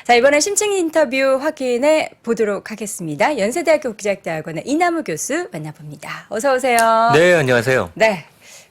자, 이번엔 심층 인터뷰 확인해 보도록 하겠습니다. 연세대학교 국제학대학원의 이남우 교수 만나봅니다. 어서 오세요. 네, 안녕하세요. 네.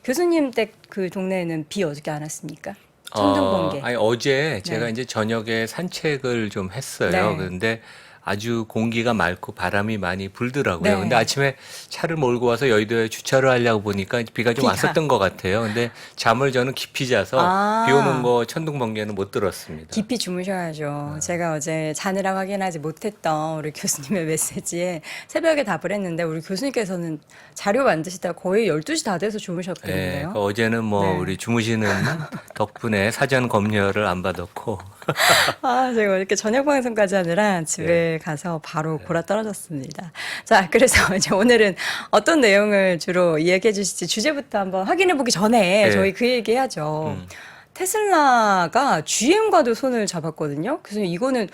교수님 댁 그 동네에는 비 어저께 안 왔습니까? 천둥 번개. 아니, 어제 제가 네. 이제 저녁에 산책을 좀 했어요. 네. 그런데 아주 공기가 맑고 바람이 많이 불더라고요. 네. 근데 아침에 차를 몰고 와서 여의도에 주차를 하려고 보니까 비가 좀 비가. 왔었던 것 같아요. 근데 잠을 저는 깊이 자서 아. 비 오는 거 천둥 번개는 못 들었습니다. 깊이 주무셔야죠. 제가 어제 자느라 확인하지 못했던 우리 교수님의 메시지에 새벽에 답을 했는데 우리 교수님께서는 자료 만드시다가 거의 12시 다 돼서 네, 주무셨거든요. 그 어제는 뭐 네. 우리 주무시는 덕분에 사전 검열을 안 받았고 아, 제가 이렇게 저녁 방송까지 하느라 집에 가서 바로 골아 떨어졌습니다. 자, 그래서 이제 오늘은 어떤 내용을 주로 이야기해 주실지 주제부터 한번 확인해 보기 전에 네. 저희 그 얘기 해야죠. 테슬라가 GM과도 손을 잡았거든요. 그래서 이거는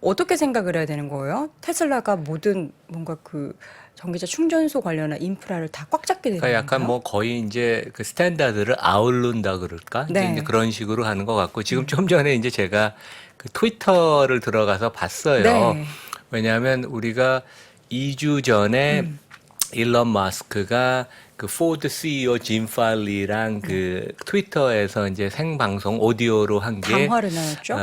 어떻게 생각을 해야 되는 거예요? 테슬라가 모든 뭔가 그 전기차 충전소 관련한 인프라를 다 꽉 잡게 되는 그러니까 약간 건가요? 뭐 거의 이제 그 스탠다드를 아우른다 그럴까? 네. 이제 그런 식으로 하는 것 같고 지금 좀 전에 이제 제가 그 트위터를 들어가서 봤어요. 네. 왜냐하면 우리가 2주 전에 일론 마스크가 그 포드 CEO 짐 팔리랑 그 트위터에서 이제 생방송 오디오로 한 게 강화를 나눴죠.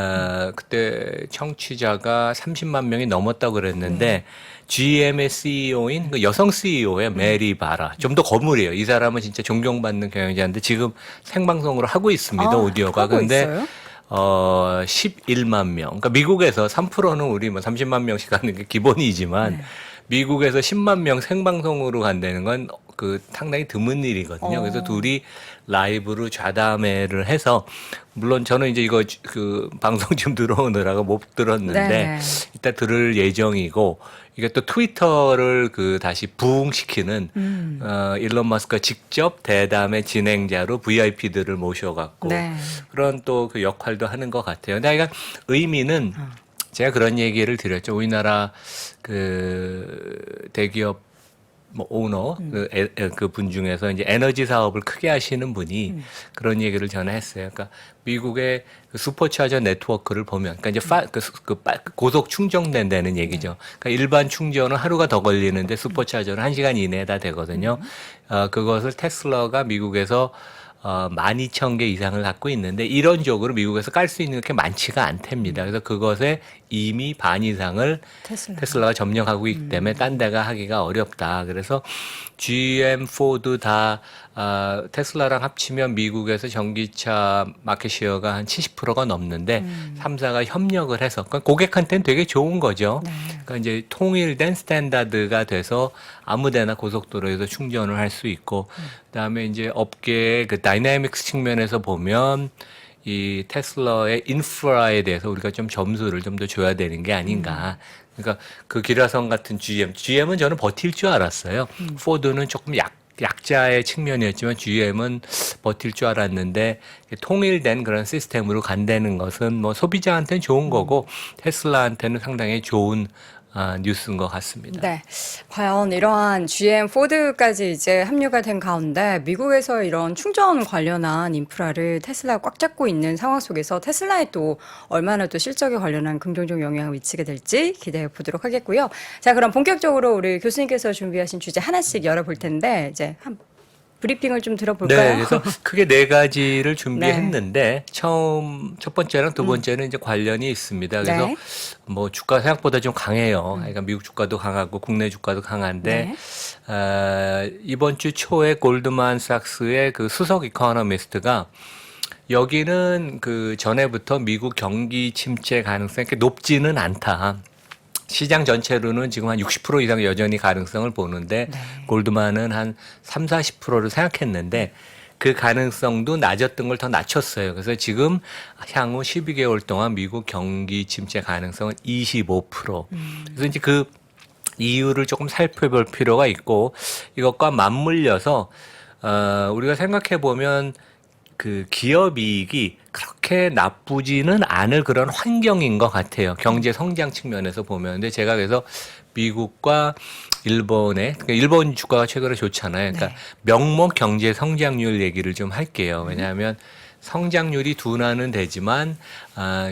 그때 청취자가 30만 명이 넘었다고 그랬는데 GM의 CEO인 그 여성 CEO의 메리 바라 좀 더 거물이에요. 이 사람은 진짜 존경받는 경영자인데 지금 생방송으로 하고 있습니다. 아, 오디오가. 하고 근데 있어요? 11만 명. 그러니까 미국에서 3%는 우리 뭐 30만 명씩 하는 게 기본이지만 미국에서 10만 명 생방송으로 간다는 건 그 상당히 드문 일이거든요. 그래서 둘이 라이브로 좌담회를 해서 물론 저는 이제 이거 그 방송 좀 들어오느라고 못 들었는데 네. 이따 들을 예정이고 이게 또 트위터를 그 다시 부흥시키는 일론 마스크가 직접 대담의 진행자로 VIP들을 모셔갖고 네. 그런 또 그 역할도 하는 것 같아요. 근데 그러니까 의미는 제가 그런 얘기를 드렸죠. 우리나라 그 대기업 뭐 오너 그 분 중에서 이제 에너지 사업을 크게 하시는 분이 그런 얘기를 전에 했어요. 그러니까 미국의 그 슈퍼차저 네트워크를 보면, 그러니까 이제 고속 충전된다는 얘기죠. 그러니까 일반 충전은 하루가 더 걸리는데 슈퍼차저는 1시간 이내에 다 되거든요. 그것을 테슬라가 미국에서 12,000개 이상을 갖고 있는데 이론적으로 미국에서 깔 수 있는 게 많지가 않답니다. 그래서 그것에 이미 반 이상을 테슬라가 점령하고 있기 때문에 딴 데가 하기가 어렵다. 그래서 GM, 포드 다 테슬라랑 합치면 미국에서 전기차 마켓시어가 한 70%가 넘는데 3사가 협력을 해서 그러니까 고객한테는 되게 좋은 거죠. 그러니까 이제 통일된 스탠다드가 돼서 아무데나 고속도로에서 충전을 할 수 있고 그다음에 이제 업계의 그 다이내믹스 측면에서 보면 이 테슬라의 인프라에 대해서 우리가 좀 점수를 좀 더 줘야 되는 게 아닌가. 그러니까 그 기라성 같은 GM은 저는 버틸 줄 알았어요. 포드는 조금 약자의 측면이었지만 GM은 버틸 줄 알았는데 통일된 그런 시스템으로 간다는 것은 뭐 소비자한테는 좋은 거고 테슬라한테는 상당히 좋은 뉴스인 것 같습니다. 네. 과연 이러한 GM, 포드까지 이제 합류가 된 가운데 미국에서 이런 충전 관련한 인프라를 테슬라가 꽉 잡고 있는 상황 속에서 테슬라에 또 얼마나 또 실적에 관련한 긍정적 영향을 미치게 될지 기대해 보도록 하겠고요. 자, 그럼 본격적으로 우리 교수님께서 준비하신 주제 하나씩 열어볼 텐데 이제 한 브리핑을 좀 들어볼까요? 네, 그래서 크게 네 가지를 준비했는데 첫 번째랑 두 번째는 이제 관련이 있습니다. 그래서 네. 뭐 주가 생각보다 좀 강해요. 그러니까 미국 주가도 강하고 국내 주가도 강한데 이번 주 초에 골드만삭스의 그 수석 이코노미스트가 여기는 그 전에부터 미국 경기 침체 가능성이 그렇게 높지는 않다. 시장 전체로는 지금 한 60% 이상 여전히 가능성을 보는데 골드만은 한 3, 40%를 생각했는데 그 가능성도 낮았던 걸 더 낮췄어요. 그래서 지금 향후 12개월 동안 미국 경기 침체 가능성은 25%. 그래서 이제 그 이유를 조금 살펴볼 필요가 있고 이것과 맞물려서 우리가 생각해 보면 그 기업 이익이 그렇게 나쁘지는 않을 그런 환경인 것 같아요. 경제 성장 측면에서 보면. 근데 제가 그래서 미국과 그러니까 일본 주가가 최근에 좋잖아요. 그러니까 명목 경제 성장률 얘기를 좀 할게요. 왜냐하면 성장률이 둔화는 되지만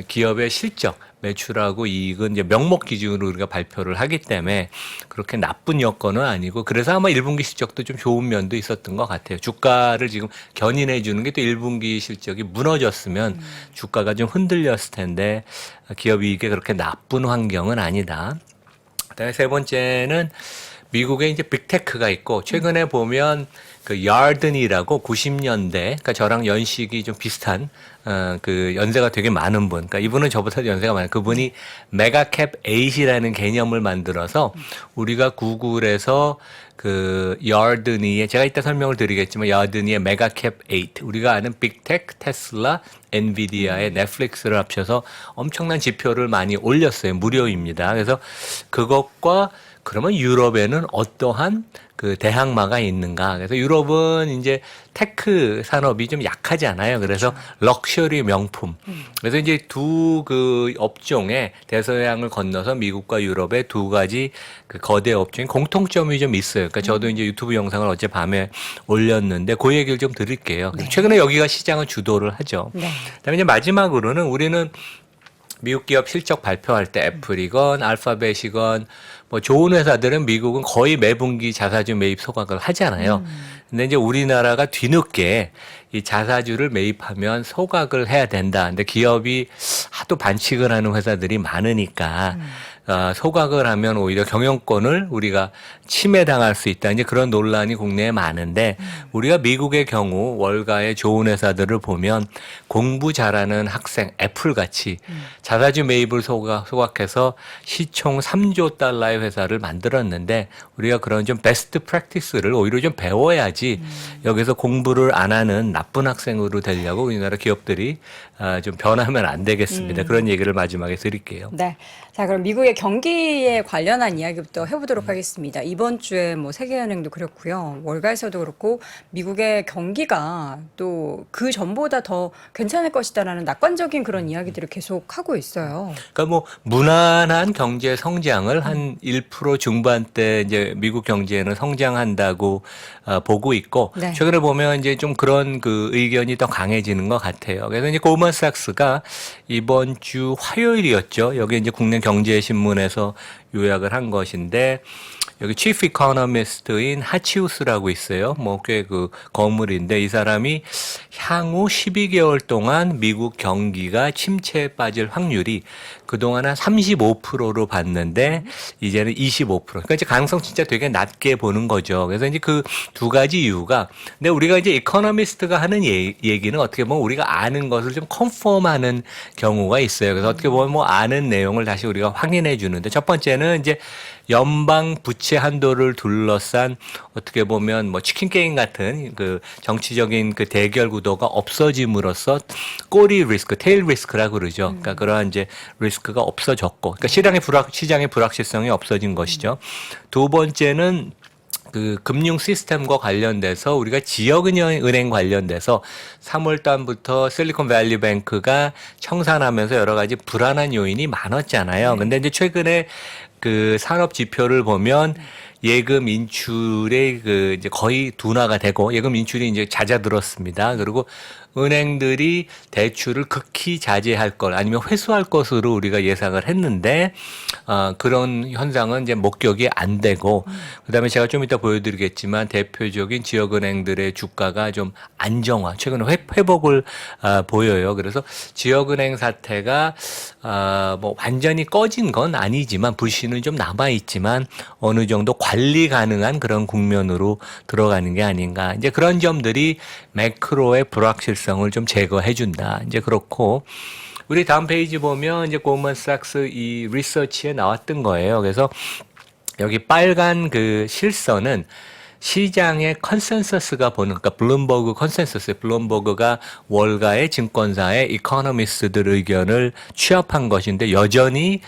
기업의 실적, 매출하고 이익은 이제 명목 기준으로 우리가 발표를 하기 때문에 그렇게 나쁜 여건은 아니고 그래서 아마 1분기 실적도 좀 좋은 면도 있었던 것 같아요. 주가를 지금 견인해 주는 게 또 1분기 실적이 무너졌으면 주가가 좀 흔들렸을 텐데 기업 이익에 그렇게 나쁜 환경은 아니다. 그다음에 세 번째는 미국에 이제 빅테크가 있고 최근에 보면 그 야든이라고 90년대 그러니까 저랑 연식이 좀 비슷한 그 연세가 되게 많은 분. 그러니까 이분은 저보다 연세가 많은 그분이 메가캡 8이라는 개념을 만들어서 우리가 구글에서 그 야든이의 제가 이따 설명을 드리겠지만 야든이의 메가캡 8 우리가 아는 빅테크, 테슬라, 엔비디아의 넷플릭스를 합쳐서 엄청난 지표를 많이 올렸어요. 무료입니다. 그래서 그것과 그러면 유럽에는 어떠한 그 대항마가 있는가? 그래서 유럽은 이제 테크 산업이 좀 약하잖아요. 그래서 럭셔리 명품. 그래서 이제 두 그 업종의 대서양을 건너서 미국과 유럽의 두 가지 그 거대 업종의 공통점이 좀 있어요. 그러니까 저도 이제 유튜브 영상을 어젯밤에 올렸는데 그 얘기를 좀 드릴게요. 네. 최근에 여기가 시장을 주도를 하죠. 네. 그다음에 이제 마지막으로는 우리는 미국 기업 실적 발표할 때 애플이건 알파벳이건 뭐 좋은 회사들은 미국은 거의 매분기 자사주 매입 소각을 하잖아요. 근데 이제 우리나라가 뒤늦게 이 자사주를 매입하면 소각을 해야 된다. 근데 기업이 하도 반칙을 하는 회사들이 많으니까 소각을 하면 오히려 경영권을 우리가 침해당할 수 있다. 이제 그런 논란이 국내에 많은데 우리가 미국의 경우 월가의 좋은 회사들을 보면 공부 잘하는 학생 애플 같이 자사주 매입을 소각해서 시총 3조 달러의 회사를 만들었는데 우리가 그런 좀 베스트 프랙티스를 오히려 좀 배워야지 여기서 공부를 안 하는 나쁜 학생으로 되려고 우리나라 기업들이 좀 변하면 안 되겠습니다. 그런 얘기를 마지막에 드릴게요. 네. 자, 그럼 미국의 경기에 관련한 이야기부터 해보도록 하겠습니다. 이번 주에 뭐 세계은행도 그렇고요. 월가에서도 그렇고 미국의 경기가 또 그 전보다 더 괜찮을 것이다라는 낙관적인 그런 이야기들을 계속 하고 있어요. 그러니까 뭐 무난한 경제 성장을 한 1% 중반대 이제 미국 경제는 성장한다고 보고 있고 네. 최근에 보면 이제 좀 그런 그 의견이 더 강해지는 것 같아요. 그래서 이제 골먼삭스가 이번 주 화요일이었죠. 여기 이제 국내 경제신문에서 요약을 한 것인데 여기 치프 이코노미스트인 하치우스라고 있어요. 뭐 꽤 그 거물인데 이 사람이 향후 12개월 동안 미국 경기가 침체에 빠질 확률이 그동안 한 35%로 봤는데 이제는 25%. 그러니까 이제 가능성 진짜 되게 낮게 보는 거죠. 그래서 이제 그 두 가지 이유가 근데 우리가 이제 이코노미스트가 하는 얘기는 어떻게 보면 우리가 아는 것을 좀 컨펌하는 경우가 있어요. 그래서 어떻게 보면 뭐 아는 내용을 다시 우리가 확인해 주는데 첫 번째는 이제 연방 부채 한도를 둘러싼 어떻게 보면 뭐 치킨 게임 같은 그 정치적인 그 대결 구도가 없어짐으로써 꼬리 리스크, 테일 리스크라고 그러죠. 그러니까 그러한 이제 리스크가 없어졌고, 그러니까 시장의 불확실성이 없어진 것이죠. 두 번째는 그 금융 시스템과 관련돼서 우리가 지역은행 관련돼서 3월 달부터 실리콘밸리 뱅크가 청산하면서 여러 가지 불안한 요인이 많았잖아요. 근데 이제 최근에 그 산업 지표를 보면 예금 인출의 그 이제 거의 둔화가 되고 예금 인출이 이제 잦아들었습니다. 그리고 은행들이 대출을 극히 자제할 것 아니면 회수할 것으로 우리가 예상을 했는데 그런 현상은 이제 목격이 안 되고 그다음에 제가 좀 이따 보여드리겠지만 대표적인 지역은행들의 주가가 좀 안정화 최근에 회복을 보여요. 그래서 지역은행 사태가 뭐 완전히 꺼진 건 아니지만 불씨는 좀 남아 있지만 어느 정도 관리 가능한 그런 국면으로 들어가는 게 아닌가. 이제 그런 점들이 매크로의 불확실성을 좀 제거해 준다. 이제 그렇고 우리 다음 페이지 보면 이제 골먼삭스 이 리서치에 나왔던 거예요. 그래서 여기 빨간 그 실선은 시장의 컨센서스가 보는, 그러니까 블룸버그 컨센서스, 블룸버그가 월가의 증권사의 이코노미스트들 의견을 취합한 것인데 여전히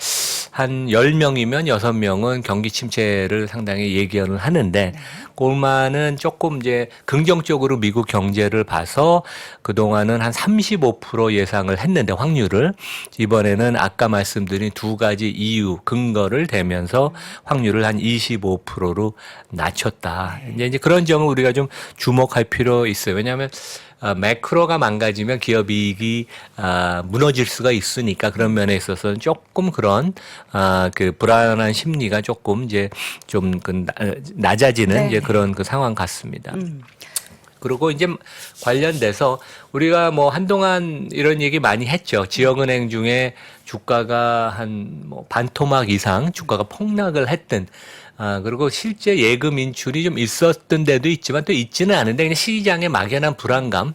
한 10명이면 6명은 경기 침체를 상당히 예견을 하는데 골만은 조금 이제 긍정적으로 미국 경제를 봐서 그동안은 한 35% 예상을 했는데 확률을 이번에는 아까 말씀드린 두 가지 이유 근거를 대면서 확률을 한 25%로 낮췄다. 이제 그런 점을 우리가 좀 주목할 필요 있어요. 왜냐하면 매크로가 망가지면 기업 이익이 무너질 수가 있으니까 그런 면에 있어서는 조금 그런 그 불안한 심리가 조금 이제 좀 그 낮아지는 네, 이제 네. 그런 그 상황 같습니다. 그리고 이제 관련돼서 우리가 뭐 한동안 이런 얘기 많이 했죠. 지역은행 중에 주가가 한 뭐 반토막 이상 주가가 폭락을 했던 그리고 실제 예금 인출이 좀 있었던 데도 있지만 또 있지는 않은데 그냥 시장의 막연한 불안감,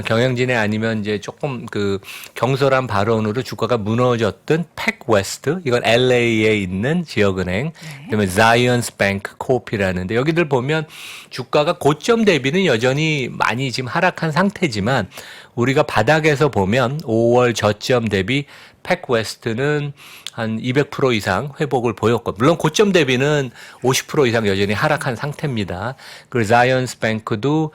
경영진의 아니면 이제 조금 그 경솔한 발언으로 주가가 무너졌던 팩웨스트, 이건 LA에 있는 지역은행, 그다음에 자이언스 뱅크 코피라는데 여기들 보면 주가가 고점 대비는 여전히 많이 지금 하락한 상태지만 우리가 바닥에서 보면 5월 저점 대비 팩웨스트는 한 200% 이상 회복을 보였고 물론 고점 대비는 50% 이상 여전히 하락한 상태입니다. 그리고 자이언스 뱅크도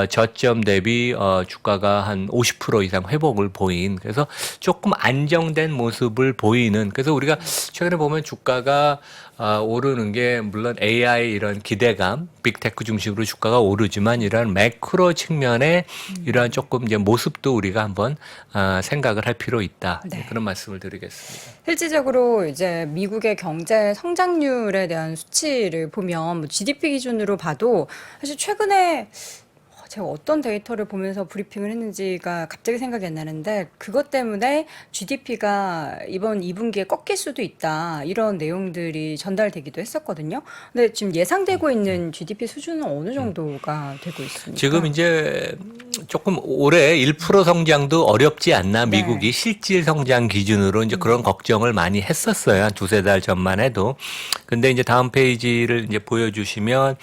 저점 대비 주가가 한 50% 이상 회복을 보인 그래서 조금 안정된 모습을 보이는 그래서 우리가 최근에 보면 주가가 오르는 게 물론 AI 이런 기대감, 빅테크 중심으로 주가가 오르지만 이러한 매크로 측면의 이러한 조금 이제 모습도 우리가 한번 생각을 할 필요 있다. 네. 그런 말씀을 드리겠습니다. 실질적으로 이제 미국의 경제 성장률에 대한 수치를 보면 뭐 GDP 기준으로 봐도 사실 최근에 제가 어떤 데이터를 보면서 브리핑을 했는지가 갑자기 생각이 안 나는데 그것 때문에 GDP가 이번 2분기에 꺾일 수도 있다 이런 내용들이 전달되기도 했었거든요. 근데 지금 예상되고 있는 GDP 수준은 어느 정도가 되고 있습니까? 지금 이제 조금 올해 1% 성장도 어렵지 않나 네. 미국이 실질 성장 기준으로 이제 그런 걱정을 많이 했었어요. 한 두세 달 전만 해도. 근데 이제 다음 페이지를 이제 보여주시면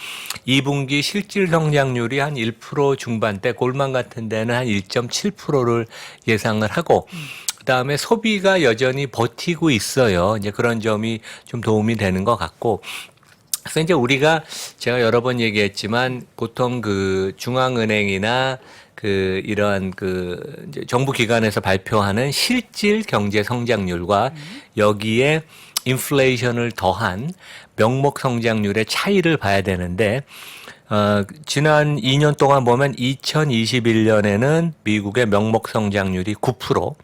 2분기 실질 성장률이 한 1% 중반대 골망 같은 데는 한 1.7%를 예상을 하고 그다음에 소비가 여전히 버티고 있어요. 이제 그런 점이 좀 도움이 되는 것 같고 그래서 이제 우리가 제가 여러 번 얘기했지만 보통 그 중앙은행이나 그 이러한 그 이제 정부 기관에서 발표하는 실질 경제 성장률과 여기에 인플레이션을 더한 명목 성장률의 차이를 봐야 되는데 지난 2년 동안 보면 2021년에는 미국의 명목 성장률이 9%,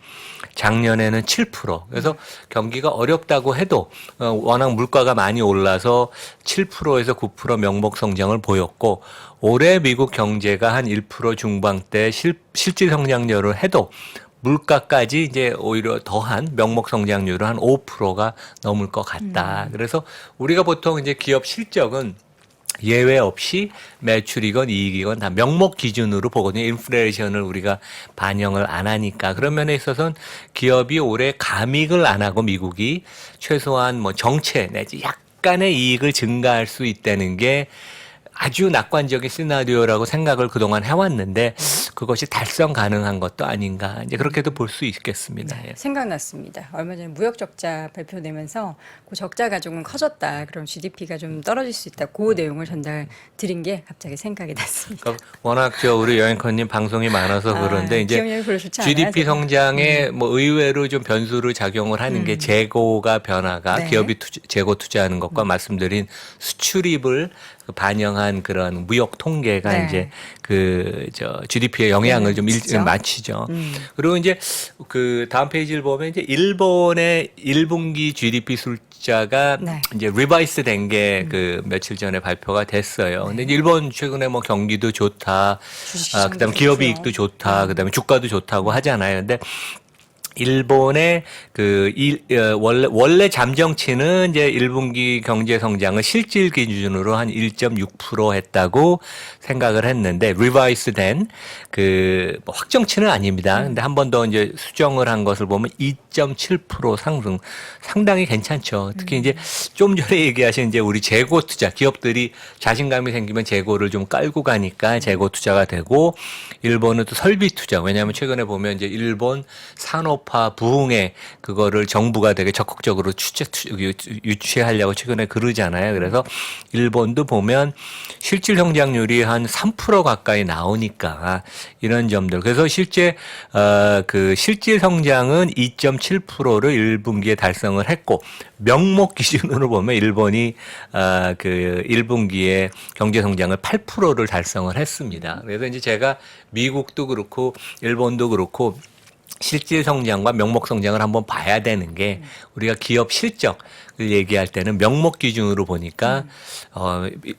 작년에는 7%. 그래서 경기가 어렵다고 해도 워낙 물가가 많이 올라서 7%에서 9% 명목 성장을 보였고 올해 미국 경제가 한 1% 중반대 실질 성장률을 해도 물가까지 이제 오히려 더한 명목 성장률은 한 5%가 넘을 것 같다. 그래서 우리가 보통 이제 기업 실적은 예외 없이 매출이건 이익이건 다 명목 기준으로 보거든요. 인플레이션을 우리가 반영을 안 하니까. 그런 면에 있어서는 기업이 올해 감익을 안 하고 미국이 최소한 뭐 정체 내지 약간의 이익을 증가할 수 있다는 게 아주 낙관적인 시나리오라고 생각을 그동안 해왔는데 그것이 달성 가능한 것도 아닌가 이제 그렇게도 볼 수 있겠습니다. 네, 예. 생각났습니다. 얼마 전에 무역 적자 발표되면서 그 적자가 조금 커졌다. 그럼 GDP가 좀 떨어질 수 있다. 그 내용을 전달 드린 게 갑자기 생각이 났습니다. 그러니까 워낙 우리 여행커님 방송이 많아서 그런데 이제 기억력이 별로 좋지 않아요, GDP 제가. 성장에 뭐 의외로 좀 변수를 작용을 하는 게 재고가 변화가 네. 기업이 재고 투자하는 것과 말씀드린 수출입을 반영한 그런 무역 통계가 네. 이제 GDP에 영향을 좀 그렇죠. 맞추죠. 그리고 이제 그 다음 페이지를 보면 이제 일본의 1분기 GDP 숫자가 네. 이제 리바이스 된 게 그 며칠 전에 발표가 됐어요. 근데 이제 일본 최근에 뭐 경기도 좋다, 주식시장도 그다음에 기업 좋고요. 이익도 좋다, 그다음에 주가도 좋다고 하잖아요. 근데 일본의 원래 잠정치는 이제 1분기 경제 성장을 실질 기준으로 한 1.6% 했다고 생각을 했는데 리바이스 된 뭐 확정치는 아닙니다. 근데 한 번 더 이제 수정을 한 것을 보면 2.7% 상승 상당히 괜찮죠. 특히 이제 좀 전에 얘기하신 이제 우리 재고 투자 기업들이 자신감이 생기면 재고를 좀 깔고 가니까 재고 투자가 되고 일본은 또 설비 투자 왜냐하면 최근에 보면 이제 일본 산업 산업화 부흥에 그거를 정부가 되게 적극적으로 유치하려고 최근에 그러잖아요. 그래서 일본도 보면 실질 성장률이 한 3% 가까이 나오니까 이런 점들. 그래서 실제 그 실질 성장은 2.7%를 1분기에 달성을 했고 명목 기준으로 보면 일본이 그 1분기에 경제 성장을 8%를 달성을 했습니다. 그래서 이제 제가 미국도 그렇고 일본도 그렇고 실질 성장과 명목 성장을 한번 봐야 되는 게 우리가 기업 실적을 얘기할 때는 명목 기준으로 보니까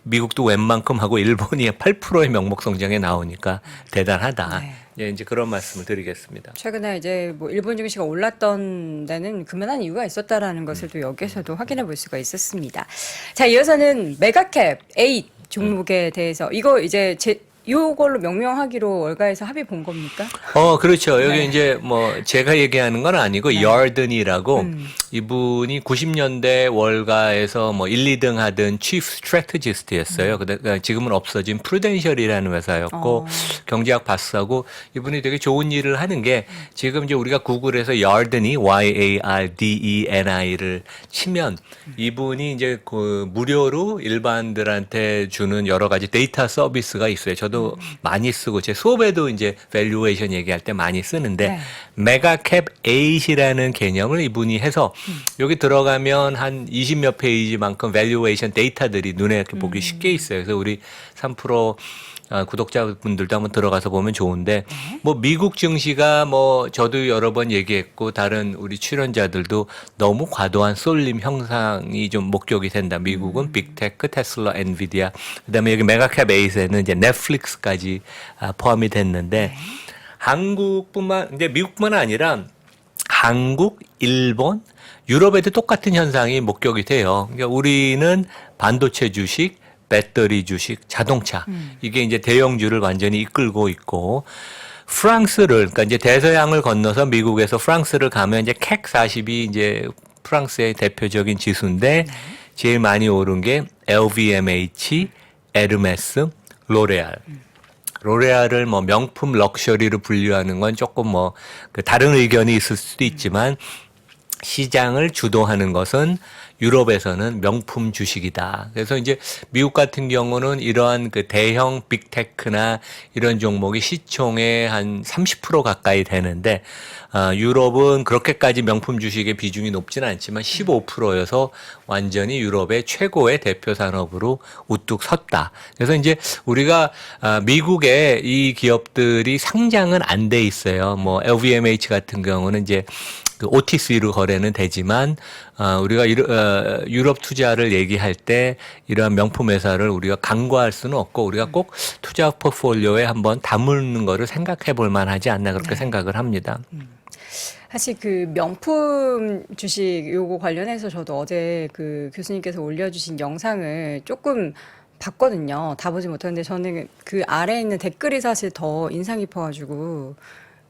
미국도 웬만큼 하고 일본이 8%의 명목 성장에 나오니까 대단하다. 네. 예, 이제 그런 말씀을 드리겠습니다. 최근에 이제 뭐 일본 증시가 올랐던 데는 그만한 이유가 있었다라는 것을 또 여기서도 확인해 볼 수가 있었습니다. 자, 이어서는 메가캡 8 종목에 대해서 이거 이제 요걸로 명명하기로 월가에서 합의 본 겁니까? 그렇죠. 여기 네. 이제 뭐 제가 얘기하는 건 아니고 yarden이라고 이분이 90년대 월가에서 뭐 1, 2등 하던 chief strategist였어요. 그러니까 지금은 없어진 프루덴셜이라는 회사였고 경제학 박사고 이분이 되게 좋은 일을 하는 게 지금 이제 우리가 구글에서 yarden이 YARDENI를 치면 이분이 이제 그 무료로 일반들한테 주는 여러 가지 데이터 서비스가 있어요. 저도 많이 쓰고 제 수업에도 이제 밸류에이션 얘기할 때 많이 쓰는데 네. 메가캡 8이라는 개념을 이분이 해서 여기 들어가면 한 20몇 페이지만큼 밸류에이션 데이터들이 눈에 이렇게 보기 쉽게 있어요. 그래서 우리 3% 구독자분들도 한번 들어가서 보면 좋은데 뭐 미국 증시가 뭐 저도 여러 번 얘기했고 다른 우리 출연자들도 너무 과도한 쏠림 형상이 좀 목격이 된다. 미국은 빅테크, 테슬라, 엔비디아, 그다음에 여기 메가캡 8에는 이제 넷플릭스까지 포함이 됐는데 한국뿐만 이제 미국뿐만 아니라 한국, 일본, 유럽에도 똑같은 현상이 목격이 돼요. 그러니까 우리는 반도체 주식, 배터리 주식, 자동차 이게 이제 대형주를 완전히 이끌고 있고 프랑스를 그러니까 이제 대서양을 건너서 미국에서 프랑스를 가면 이제 캑 40이 이제 프랑스의 대표적인 지수인데 제일 많이 오른 게 LVMH, 에르메스, 로레알. 로레알을 뭐 명품 럭셔리로 분류하는 건 조금 뭐 그 다른 의견이 있을 수도 있지만 시장을 주도하는 것은 유럽에서는 명품 주식이다. 그래서 이제 미국 같은 경우는 이러한 그 대형 빅테크나 이런 종목이 시총의 한 30% 가까이 되는데 유럽은 그렇게까지 명품 주식의 비중이 높지는 않지만 15%여서 완전히 유럽의 최고의 대표 산업으로 우뚝 섰다. 그래서 이제 우리가 미국의 이 기업들이 상장은 안 돼 있어요. 뭐 LVMH 같은 경우는 이제 그 OTC로 거래는 되지만 우리가 유럽 투자를 얘기할 때 이러한 명품 회사를 우리가 간과할 수는 없고 우리가 꼭 투자 포트폴리오에 한번 담는 거를 생각해 볼 만하지 않나 그렇게 생각을 합니다. 사실 그 명품 주식 요거 관련해서 저도 어제 그 교수님께서 올려주신 영상을 조금 봤거든요. 다 보지 못했는데 저는 그 아래에 있는 댓글이 사실 더 인상 깊어가지고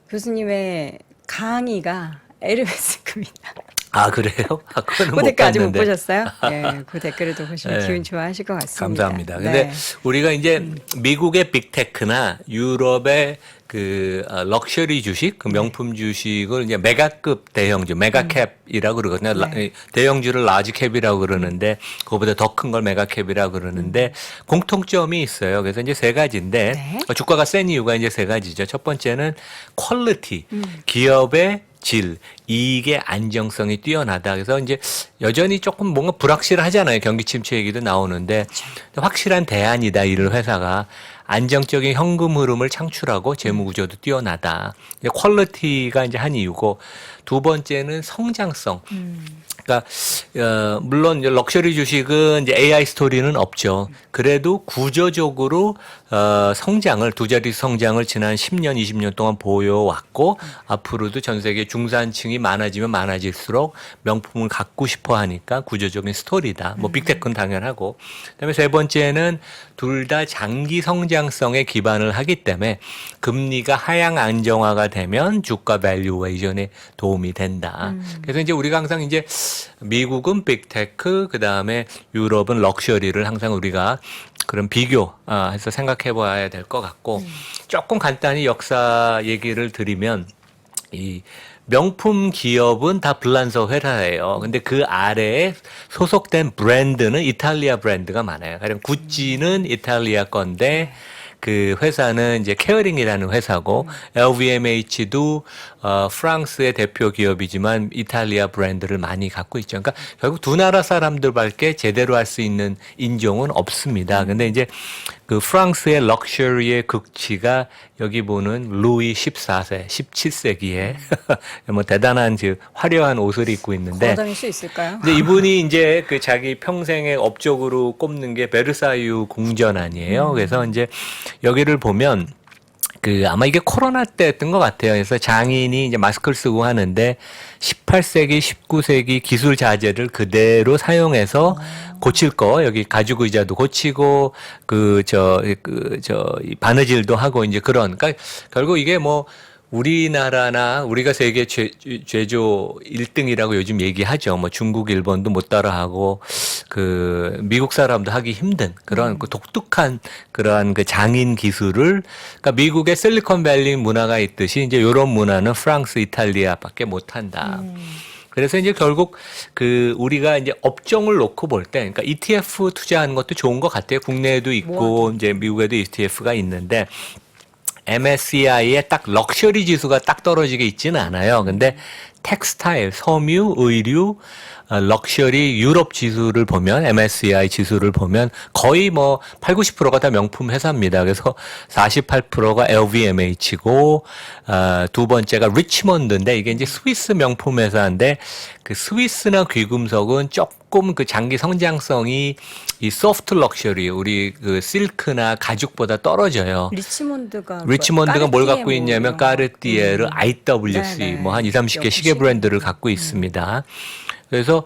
교수님의 강의가 에르메스급이다. 아, 그래요? 그거는 그 못 댓글 아직 못 봤는데. 보셨어요? 네, 그 댓글을 또 보시면 네. 기분 좋아하실 것 같습니다. 감사합니다. 근데 네. 우리가 우리가 이제 미국의 빅테크나 유럽의 그 럭셔리 주식, 그 명품 주식을 이제 메가급 대형주, 메가캡이라고 그러거든요. 네. 대형주를 라지캡이라고 그러는데 그거보다 더 큰 걸 메가캡이라고 그러는데 공통점이 있어요. 그래서 이제 세 가지인데 네. 주가가 센 이유가 이제 세 가지죠. 첫 번째는 퀄리티, 기업의 질, 이익의 안정성이 뛰어나다. 그래서 이제 여전히 조금 뭔가 불확실하잖아요. 경기 침체 얘기도 나오는데 확실한 대안이다. 이를 회사가 안정적인 현금 흐름을 창출하고 재무 구조도 뛰어나다. 퀄리티가 이제 한 이유고 두 번째는 성장성. 그러니까 물론 이제 럭셔리 주식은 이제 AI 스토리는 없죠. 그래도 구조적으로 성장을 두 자릿수 성장을 지난 10년, 20년 동안 보여왔고 앞으로도 전 세계 중산층이 많아지면 많아질수록 명품을 갖고 싶어 하니까 구조적인 스토리다. 뭐 빅테크는 당연하고. 그다음에 세 번째는 둘 다 장기 성장성에 기반을 하기 때문에 금리가 하향 안정화가 되면 주가 밸류에이션에 도움이 된다. 그래서 이제 우리가 항상 이제 미국은 빅테크, 그 다음에 유럽은 럭셔리를 항상 우리가 그런 비교해서 생각해 봐야 될 것 같고 조금 간단히 역사 얘기를 드리면 이 명품 기업은 다 불란서 회사예요. 근데 그 아래에 소속된 브랜드는 이탈리아 브랜드가 많아요. 가령 구찌는 이탈리아 건데 그 회사는 이제 케어링이라는 회사고 LVMH도 프랑스의 대표 기업이지만 이탈리아 브랜드를 많이 갖고 있죠. 그러니까 결국 두 나라 사람들밖에 제대로 할 수 있는 인종은 없습니다. 근데 이제 그 프랑스의 럭셔리의 극치가 여기 보는 루이 14세, 17세기에 뭐 대단한 화려한 옷을 입고 있는데 걸어다닐 수 있을까요? 근데 이분이 이제 그 자기 평생의 업적으로 꼽는 게 베르사유 궁전 아니에요. 그래서 이제 여기를 보면 그 아마 이게 코로나 때였던 것 같아요. 그래서 장인이 이제 마스크를 쓰고 하는데 18세기, 19세기 기술 자재를 그대로 사용해서 고칠 거 여기 가죽 의자도 고치고 이 바느질도 하고 이제 그런 그러니까 결국 이게 뭐 우리나라나 우리가 세계 제조 1등이라고 요즘 얘기하죠. 뭐 중국, 일본도 못 따라하고 그 미국 사람도 하기 힘든 그런 그 독특한 그러한 그 장인 기술을 그러니까 미국의 실리콘밸리 문화가 있듯이 이제 이런 문화는 프랑스, 이탈리아밖에 못 한다. 그래서 이제 결국 그 우리가 이제 업종을 놓고 볼 때 그러니까 ETF 투자하는 것도 좋은 것 같아요. 국내에도 있고 이제 미국에도 ETF가 있는데 MSCI의 딱 럭셔리 지수가 딱 떨어지게 있지는 않아요. 근데 텍스타일, 섬유, 의류, 럭셔리 유럽 지수를 보면 MSCI 지수를 보면 거의 뭐 8, 90%가 다 명품 회사입니다. 그래서 48%가 LVMH고 두 번째가 리치몬드인데 이게 이제 스위스 명품 회사인데 그 스위스나 귀금속은 조금 그 장기 성장성이 이 소프트 럭셔리 우리 그 실크나 가죽보다 떨어져요. 리치몬드가 뭘 갖고 있냐면 까르띠에르, IWC 네네. 뭐 한 2, 30개 시계 시계. 브랜드를 갖고 있습니다. 그래서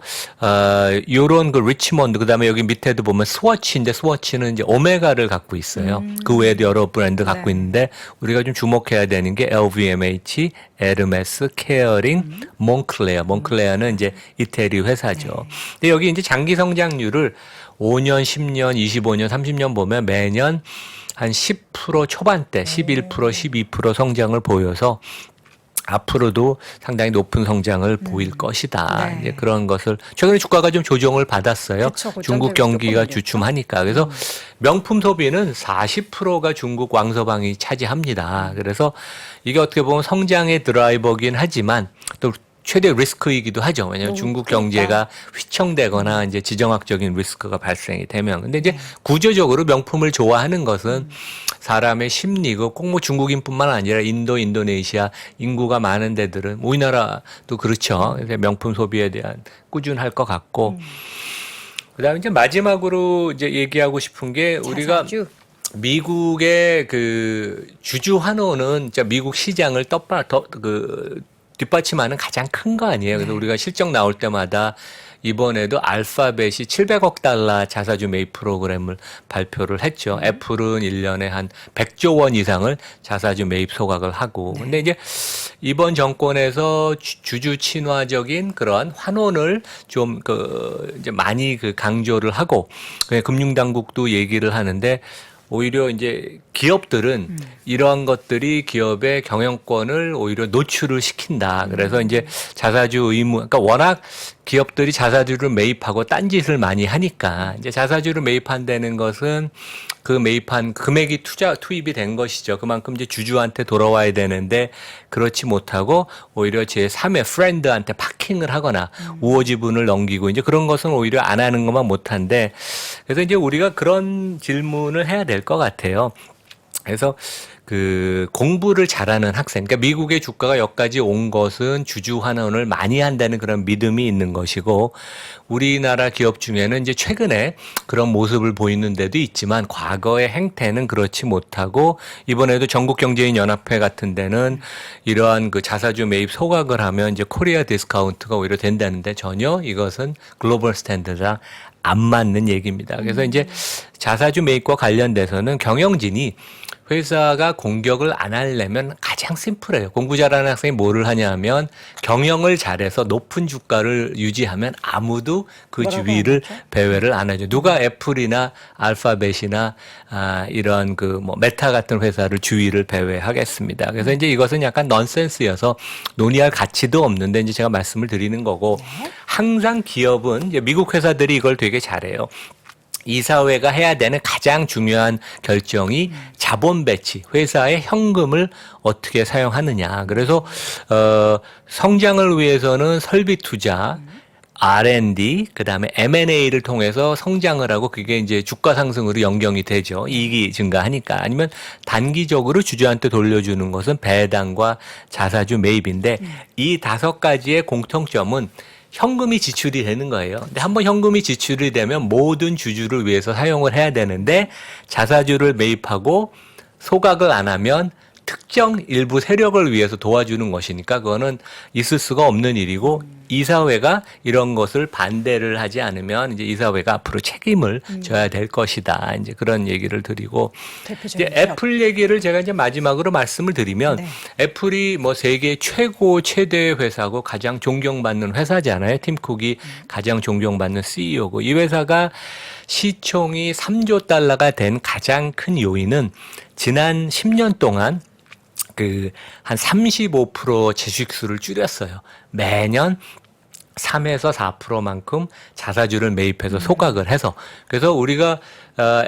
요런 그 리치몬드 그다음에 여기 밑에도 보면 스워치인데 스워치는 이제 오메가를 갖고 있어요. 그 외에도 여러 브랜드 갖고 네. 있는데 우리가 좀 주목해야 되는 게 LVMH, 에르메스, 케어링, 몽클레어는 이제 이태리 회사죠. 근데 여기 이제 장기 성장률을 5년, 10년, 25년, 30년 보면 매년 한 10% 초반대, 11%, 12% 성장을 보여서 앞으로도 상당히 높은 성장을 보일 것이다. 네. 이제 그런 것을 최근에 주가가 좀 조정을 받았어요. 그쵸, 중국 경기가 조금 주춤하니까. 그래서 명품 소비는 40%가 중국 왕서방이 차지합니다. 그래서 이게 어떻게 보면 성장의 드라이버긴 하지만 또 최대 리스크이기도 하죠. 왜냐하면 중국 경제가 휘청되거나 이제 지정학적인 리스크가 발생이 되면. 근데 이제 구조적으로 명품을 좋아하는 것은 사람의 심리고 꼭 뭐 중국인뿐만 아니라 인도, 인도네시아 인구가 많은 데들은 우리나라도 그렇죠. 그래서 명품 소비에 대한 꾸준할 것 같고. 그다음에 이제 마지막으로 이제 얘기하고 싶은 게 우리가 자사주. 미국의 그 주주 환호는 진짜 미국 시장을 뒷받침하는 가장 큰 거 아니에요. 그래서 우리가 실적 나올 때마다 이번에도 알파벳이 700억 달러 자사주 매입 프로그램을 발표를 했죠. 애플은 1년에 한 100조 원 이상을 자사주 매입 소각을 하고. 근데 이제 이번 정권에서 주주 친화적인 그러한 환원을 좀 이제 많이 강조를 하고 금융당국도 얘기를 하는데 오히려 이제 기업들은 이러한 것들이 기업의 경영권을 오히려 노출을 시킨다. 그래서 이제 자사주 의무, 그러니까 워낙 기업들이 자사주를 매입하고 딴짓을 많이 하니까 이제 자사주를 매입한다는 것은 그 매입한 금액이 투입이 된 것이죠. 그만큼 이제 주주한테 돌아와야 되는데 그렇지 못하고 오히려 제3의 프렌드한테 파킹을 하거나 우호 지분을 넘기고 이제 그런 것은 오히려 안 하는 것만 못한데 그래서 이제 우리가 그런 질문을 해야 될 것 같아요. 그래서 그 공부를 잘하는 학생, 그러니까 미국의 주가가 여기까지 온 것은 주주 환원을 많이 한다는 그런 믿음이 있는 것이고 우리나라 기업 중에는 이제 최근에 그런 모습을 보이는 데도 있지만 과거의 행태는 그렇지 못하고 이번에도 전국경제인연합회 같은 데는 이러한 그 자사주 매입 소각을 하면 이제 코리아 디스카운트가 오히려 된다는데 전혀 이것은 글로벌 스탠드랑 안 맞는 얘기입니다. 그래서 이제 자사주 매입과 관련돼서는 경영진이 회사가 공격을 안 하려면 가장 심플해요. 공부 잘하는 학생이 뭐를 하냐면 경영을 잘해서 높은 주가를 유지하면 아무도 그 뭐라고 주위를 안 하죠? 배회를 안 하죠. 누가 애플이나 알파벳이나 이런 그 뭐 메타 같은 회사를 주위를 배회하겠습니다. 그래서 이제 이것은 약간 넌센스여서 논의할 가치도 없는데 이제 제가 말씀을 드리는 거고 항상 기업은 이제 미국 회사들이 이걸 되게 잘해요. 이사회가 해야 되는 가장 중요한 결정이 자본 배치, 회사의 현금을 어떻게 사용하느냐. 그래서 성장을 위해서는 설비 투자, R&D, 그다음에 M&A를 통해서 성장을 하고 그게 이제 주가 상승으로 연결이 되죠. 이익이 증가하니까. 아니면 단기적으로 주주한테 돌려주는 것은 배당과 자사주 매입인데 이 5가지의 공통점은 현금이 지출이 되는 거예요. 근데 한번 현금이 지출이 되면 모든 주주를 위해서 사용을 해야 되는데 자사주를 매입하고 소각을 안 하면 특정 일부 세력을 위해서 도와주는 것이니까 그거는 있을 수가 없는 일이고 이사회가 이런 것을 반대를 하지 않으면 이제 이사회가 앞으로 책임을 져야 될 것이다. 이제 그런 얘기를 드리고 대표적인 이제 애플 얘기를 제가 이제 마지막으로 말씀을 드리면 네. 애플이 뭐 세계 최고 최대 회사고 가장 존경받는 회사잖아요. 팀 쿡이 가장 존경받는 CEO고 이 회사가 시총이 3조 달러가 된 가장 큰 요인은 지난 10년 동안 그 한 35% 주식수를 줄였어요. 매년 3에서 4%만큼 자사주를 매입해서 소각을 해서 그래서 우리가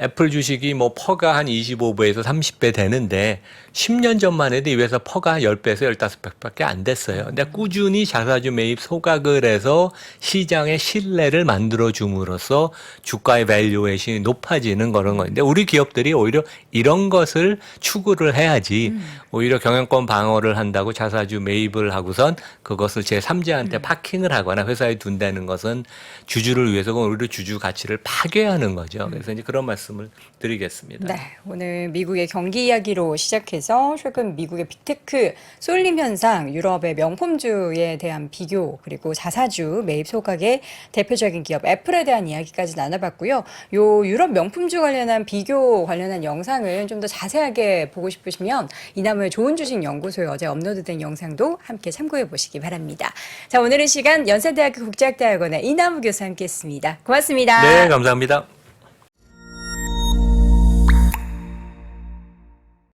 애플 주식이 뭐 퍼가 한 25배에서 30배 되는데 10년 전만 해도 이 회사 퍼가 10배에서 15배밖에 안 됐어요. 근데 꾸준히 자사주 매입 소각을 해서 시장의 신뢰를 만들어 줌으로써 주가의 밸류에이션이 높아지는 그런 건데 우리 기업들이 오히려 이런 것을 추구를 해야지 오히려 경영권 방어를 한다고 자사주 매입을 하고선 그것을 제3자한테 파킹을 하거나 회사에 둔다는 것은 주주를 위해서 오히려 주주 가치를 파괴하는 거죠. 그래서 이제 그런 말씀을 드리겠습니다. 네, 오늘 미국의 경기 이야기로 시작해서 최근 미국의 빅테크 쏠림 현상, 유럽의 명품주에 대한 비교, 그리고 자사주 매입 소각의 대표적인 기업 애플에 대한 이야기까지 나눠봤고요. 요 유럽 명품주 관련한 비교 관련한 영상을 좀 더 자세하게 보고 싶으시면 이나무의 좋은 주식 연구소에 어제 업로드된 영상도 함께 참고해 보시기 바랍니다. 자, 오늘은 시간 연세대학교 국제학대학원의 이나무 교수와 함께했습니다. 고맙습니다. 네, 감사합니다.